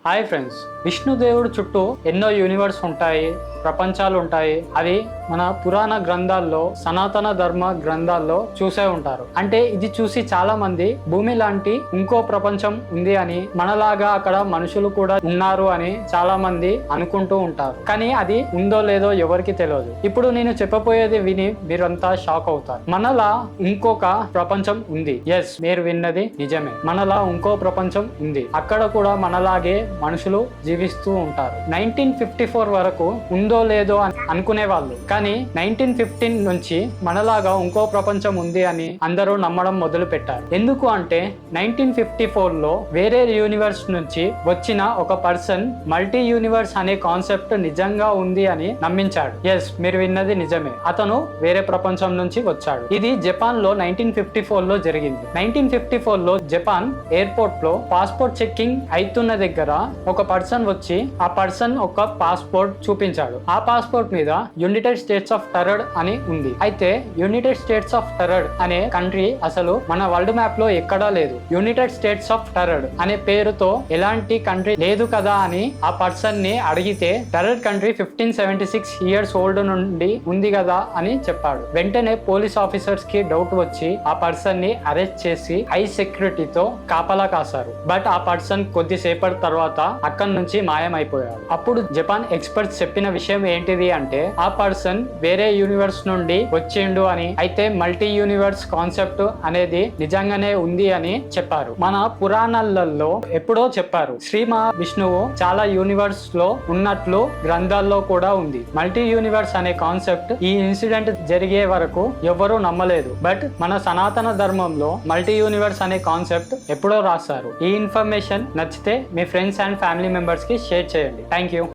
Hi friends, విష్ణుదేవుడు చుట్టూ ఎన్నో universe ఉంటాయి, ప్రపంచాలు ఉంటాయి. అవి మన పురాణ గ్రంథాల్లో, సనాతన ధర్మ గ్రంథాల్లో చూసే ఉంటారు. అంటే ఇది చూసి చాలా మంది భూమి లాంటి ఇంకో ప్రపంచం ఉంది అని, మనలాగా అక్కడ మనుషులు కూడా ఉన్నారు అని చాలా మంది అనుకుంటూ ఉంటారు. కానీ అది ఉందో లేదో ఎవరికి తెలియదు. ఇప్పుడు నేను చెప్పబోయేది విని మీరంతా షాక్ అవుతారు. మనలా ఇంకొక ప్రపంచం ఉంది. ఎస్, మీరు విన్నది నిజమే. మనలా ఇంకో ప్రపంచం ఉంది. అక్కడ కూడా మనలాగే మనుషులు జీవిస్తూ ఉంటారు. 1954 వరకు ఉందో లేదో అని అనుకునే వాళ్ళు. కానీ 1915 నుంచి మనలాగా ఇంకో ప్రపంచం ఉంది అని అందరూ నమ్మడం మొదలు పెట్టారు. ఎందుకు అంటే 1954లో వేరే యూనివర్స్ నుంచి వచ్చిన ఒక పర్సన్ మల్టీ యూనివర్స్ అనే కాన్సెప్ట్ నిజంగా ఉంది అని నమ్మించాడు. ఎస్, మీరు విన్నది నిజమే. అతను వేరే ప్రపంచం నుంచి వచ్చాడు. ఇది జపాన్ లో 1954లో జరిగింది. 1954లో జపాన్ ఎయిర్పోర్ట్ లో పాస్పోర్ట్ చెక్కింగ్ అయితున్న దగ్గర ఒక పర్సన్ వచ్చి ఆ పర్సన్ ఒక పాస్పోర్ట్ చూపించాడు. ఆ పాస్పోర్ట్ మీద యునైటెడ్ స్టేట్స్ ఆఫ్ టెర్రర్ అని ఉంది. అయితే యునైటెడ్ స్టేట్స్ ఆఫ్ టెర్రర్ అనే కంట్రీ అసలు మన వరల్డ్ మ్యాప్ లో ఎక్కడా లేదు. యునైటెడ్ స్టేట్స్ ఆఫ్ టెర్రర్ అనే పేరుతో ఎలాంటి కంట్రీ లేదు కదా అని ఆ పర్సన్ ని అడిగితే, టెర్రర్ కంట్రీ 1576 ఇయర్స్ ఓల్డ్ నుండి ఉంది కదా అని చెప్పాడు. వెంటనే పోలీస్ ఆఫీసర్స్ కి డౌట్ వచ్చి ఆ పర్సన్ ని అరెస్ట్ చేసి హై సెక్యూరిటీతో కాపలా కాశారు. బట్ ఆ పర్సన్ కొద్దిసేపటి తర్వాత అక్కడి నుంచి మాయమైపోయాడు. అప్పుడు జపాన్ ఎక్స్పర్ట్స్ చెప్పిన విషయం ఏంటిది అంటే, ఆ పర్సన్ వేరే యూనివర్స్ నుండి వచ్చిండు అని, అయితే మల్టీ యూనివర్స్ కాన్సెప్ట్ అనేది నిజంగానే ఉంది అని చెప్పారు. మన పురాణాలలో ఎప్పుడో చెప్పారు. శ్రీ మహావిష్ణువు చాలా యూనివర్స్ లో ఉన్నట్లు గ్రంథాల్లో కూడా ఉంది. మల్టీ యూనివర్స్ అనే కాన్సెప్ట్ ఈ ఇన్సిడెంట్ జరిగే వరకు ఎవరూ నమ్మలేదు. బట్ మన సనాతన ధర్మంలో మల్టీ యూనివర్స్ అనే కాన్సెప్ట్ ఎప్పుడో రాశారు. ఈ ఇన్ఫర్మేషన్ నచ్చితే మీ ఫ్రెండ్స్ అండ్ ఫ్యామిలీ మెంబర్స్ కి షేర్ చేయండి. Thank you.